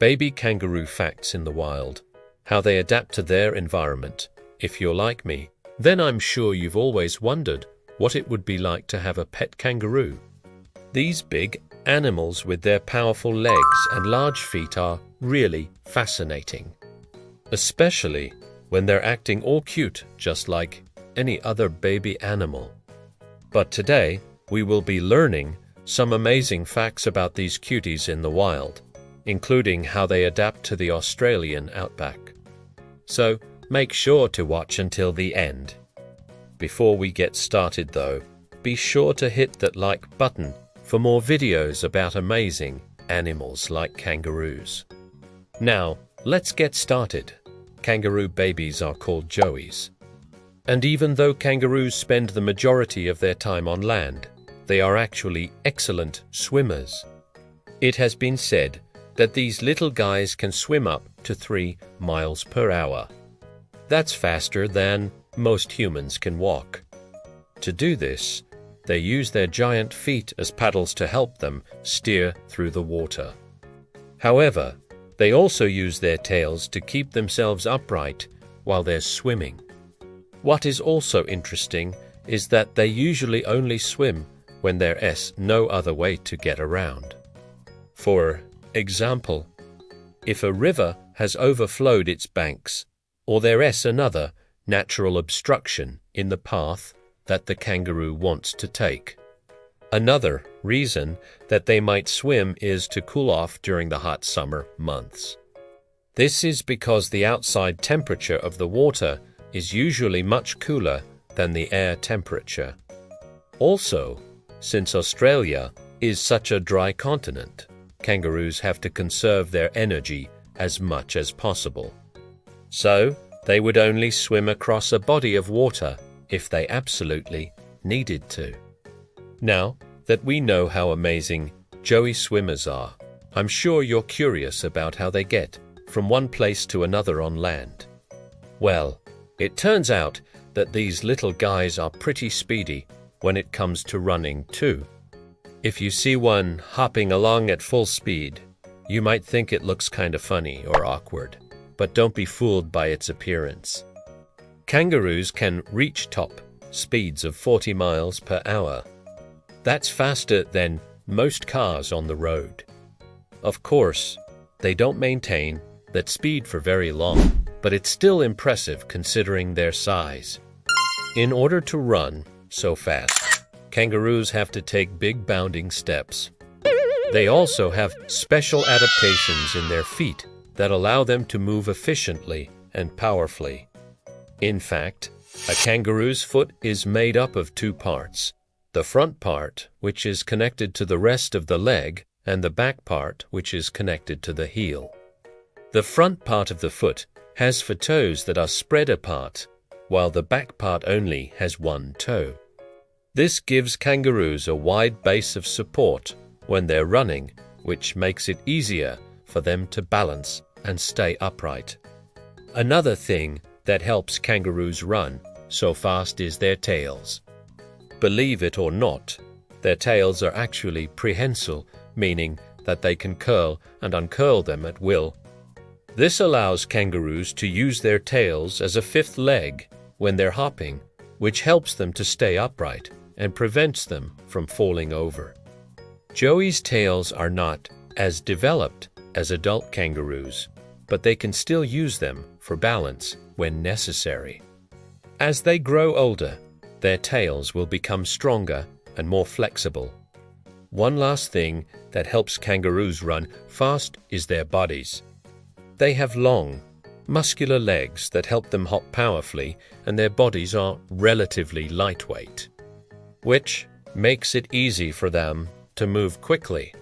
Baby kangaroo facts in the wild, how they adapt to their environment. If you're like me, then I'm sure you've always wondered what it would be like to have a pet kangaroo. These big animals with their powerful legs and large feet are really fascinating, especially when they're acting all cute just like any other baby animal. But today, we will be learning some amazing facts about these cuties in the wild, including how they adapt to the Australian outback. So, make sure to watch until the end. Before we get started though, be sure to hit that like button for more videos about amazing animals like kangaroos. Now, let's get started. Kangaroo babies are called joeys. And even though kangaroos spend the majority of their time on land, they are actually excellent swimmers. It has been said that these little guys can swim up to 3 miles per hour. That's faster than most humans can walk. To do this, they use their giant feet as paddles to help them steer through the water. However, they also use their tails to keep themselves upright while they're swimming. What is also interesting is that they usually only swim when there's no other way to get around. For example, if a river has overflowed its banks, or there's another natural obstruction in the path that the kangaroo wants to take. Another reason that they might swim is to cool off during the hot summer months. This is because the outside temperature of the water is usually much cooler than the air temperature. Also, since Australia is such a dry continent, kangaroos have to conserve their energy as much as possible. So, they would only swim across a body of water if they absolutely needed to. Now that we know how amazing joey swimmers are, I'm sure you're curious about how they get from one place to another on land. Well, it turns out that these little guys are pretty speedy when it comes to running too. If you see one hopping along at full speed, you might think it looks kind of funny or awkward, but don't be fooled by its appearance. Kangaroos can reach top speeds of 40 miles per hour. That's faster than most cars on the road. Of course, they don't maintain that speed for very long, but it's still impressive considering their size. In order to run so fast, kangaroos have to take big bounding steps. They also have special adaptations in their feet that allow them to move efficiently and powerfully. In fact, a kangaroo's foot is made up of 2 parts. The front part, which is connected to the rest of the leg, and the back part, which is connected to the heel. The front part of the foot has 4 toes that are spread apart, while the back part only has 1 toe. This gives kangaroos a wide base of support when they're running, which makes it easier for them to balance and stay upright. Another thing that helps kangaroos run so fast is their tails. Believe it or not, their tails are actually prehensile, meaning that they can curl and uncurl them at will. This allows kangaroos to use their tails as a 5th leg when they're hopping, which helps them to stay upright and prevents them from falling over. Joey's tails are not as developed as adult kangaroos, but they can still use them for balance when necessary. As they grow older, their tails will become stronger and more flexible. One last thing that helps kangaroos run fast is their bodies. They have long, muscular legs that help them hop powerfully, and their bodies are relatively lightweight, which makes it easy for them to move quickly.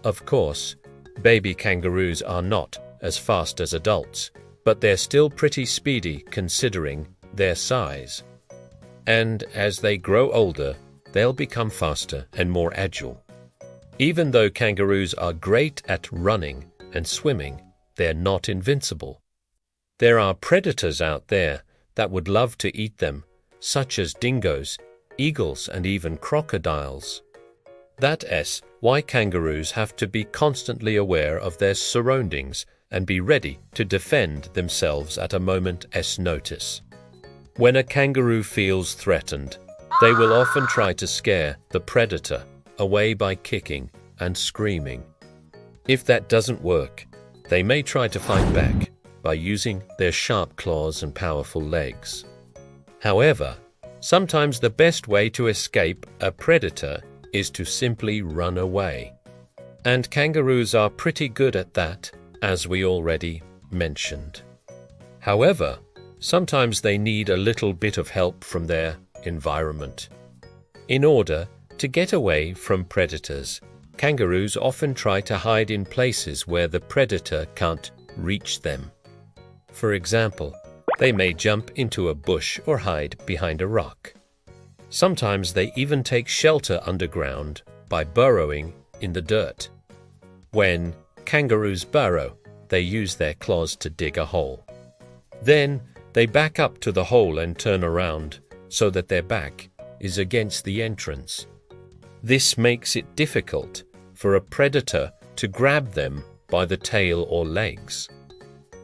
Of course, baby kangaroos are not as fast as adults, but they're still pretty speedy considering their size. And as they grow older, they'll become faster and more agile. Even though kangaroos are great at running and swimming, they're not invincible. There are predators out there that would love to eat them, such as dingoes, eagles, and even crocodiles. That's why kangaroos have to be constantly aware of their surroundings and be ready to defend themselves at a moment's notice. When a kangaroo feels threatened, they will often try to scare the predator away by kicking and screaming. If that doesn't work, they may try to fight back by using their sharp claws and powerful legs. However, sometimes the best way to escape a predator is to simply run away. And kangaroos are pretty good at that, as we already mentioned. However, sometimes they need a little bit of help from their environment. In order to get away from predators, kangaroos often try to hide in places where the predator can't reach them. For example, they may jump into a bush or hide behind a rock. Sometimes they even take shelter underground by burrowing in the dirt. When kangaroos burrow, they use their claws to dig a hole. Then they back up to the hole and turn around so that their back is against the entrance. This makes it difficult for a predator to grab them by the tail or legs.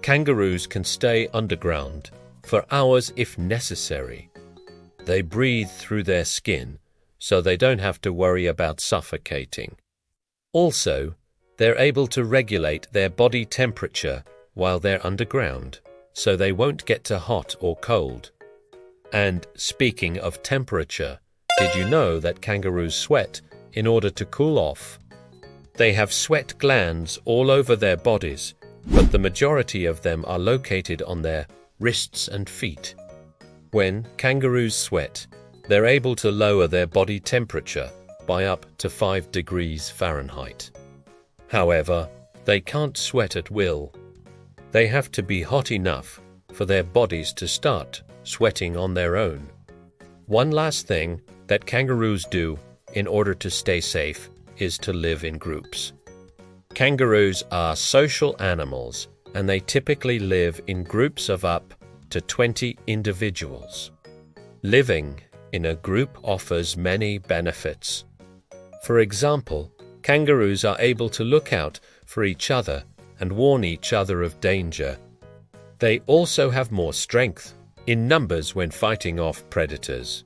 Kangaroos can stay underground for hours if necessary. They breathe through their skin, so they don't have to worry about suffocating. Also, they're able to regulate their body temperature while they're underground, so they won't get too hot or cold. And speaking of temperature, did you know that kangaroos sweat in order to cool off? They have sweat glands all over their bodies, but the majority of them are located on their wrists and feet. When kangaroos sweat, they're able to lower their body temperature by up to 5 degrees Fahrenheit. However, they can't sweat at will. They have to be hot enough for their bodies to start sweating on their own. One last thing that kangaroos do in order to stay safe is to live in groups. Kangaroos are social animals, and they typically live in groups of up to 20 individuals. Living in a group offers many benefits. For example, kangaroos are able to look out for each other and warn each other of danger. They also have more strength in numbers when fighting off predators.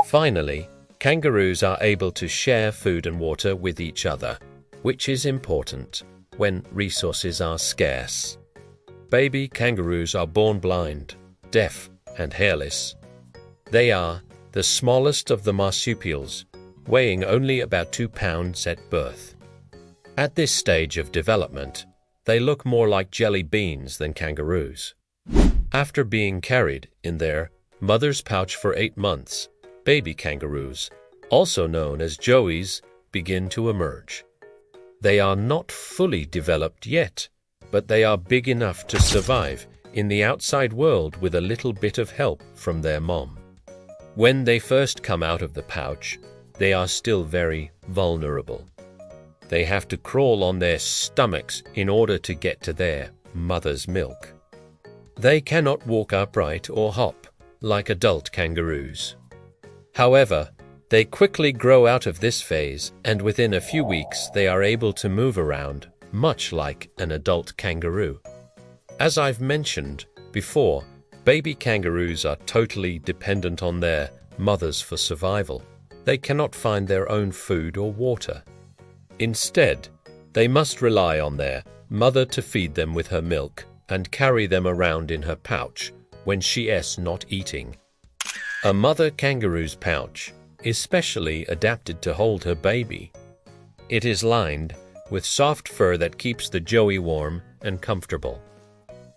Finally, kangaroos are able to share food and water with each other, which is important when resources are scarce. Baby kangaroos are born blind, deaf, and hairless. They are the smallest of the marsupials, weighing only about 2 pounds at birth. At this stage of development, they look more like jelly beans than kangaroos. After being carried in their mother's pouch for 8 months, baby kangaroos, also known as joeys, begin to emerge. They are not fully developed yet, but they are big enough to survive in the outside world with a little bit of help from their mom. When they first come out of the pouch, they are still very vulnerable. They have to crawl on their stomachs in order to get to their mother's milk. They cannot walk upright or hop like adult kangaroos. However, they quickly grow out of this phase, and within a few weeks they are able to move around, much like an adult kangaroo. As I've mentioned before, baby kangaroos are totally dependent on their mothers for survival. They cannot find their own food or water. Instead, they must rely on their mother to feed them with her milk and carry them around in her pouch when she is not eating. A mother kangaroo's pouch is specially adapted to hold her baby. It is lined with soft fur that keeps the joey warm and comfortable.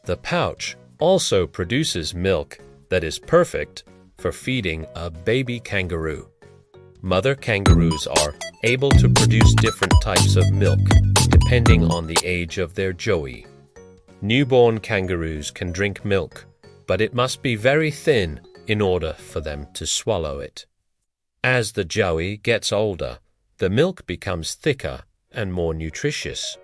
The pouch also produces milk that is perfect for feeding a baby kangaroo. Mother kangaroos are able to produce different types of milk depending on the age of their joey. Newborn kangaroos can drink milk, but it must be very thin in order for them to swallow it. As the joey gets older, the milk becomes thicker and more nutritious.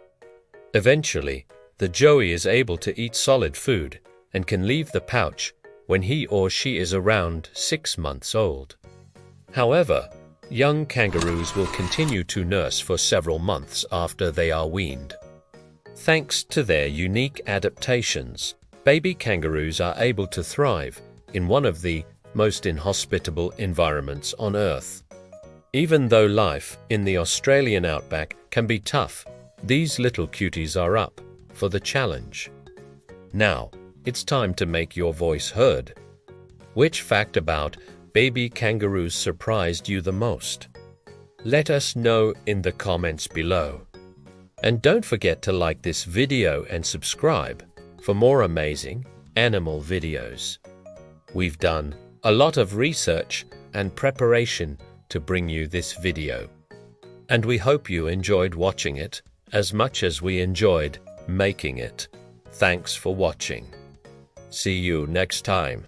Eventually, the joey is able to eat solid food and can leave the pouch when he or she is around 6 months old. However, Young kangaroos will continue to nurse for several months after they are weaned. Thanks to their unique adaptations, baby kangaroos are able to thrive in one of the most inhospitable environments on Earth. Even though life in the Australian outback can be tough, these little cuties are up for the challenge. Now, it's time to make your voice heard. Which fact about baby kangaroos surprised you the most? Let us know in the comments below. And don't forget to like this video and subscribe for more amazing animal videos. We've done a lot of research and preparation to bring you this video. And we hope you enjoyed watching it as much as we enjoyed making it. Thanks for watching. See you next time.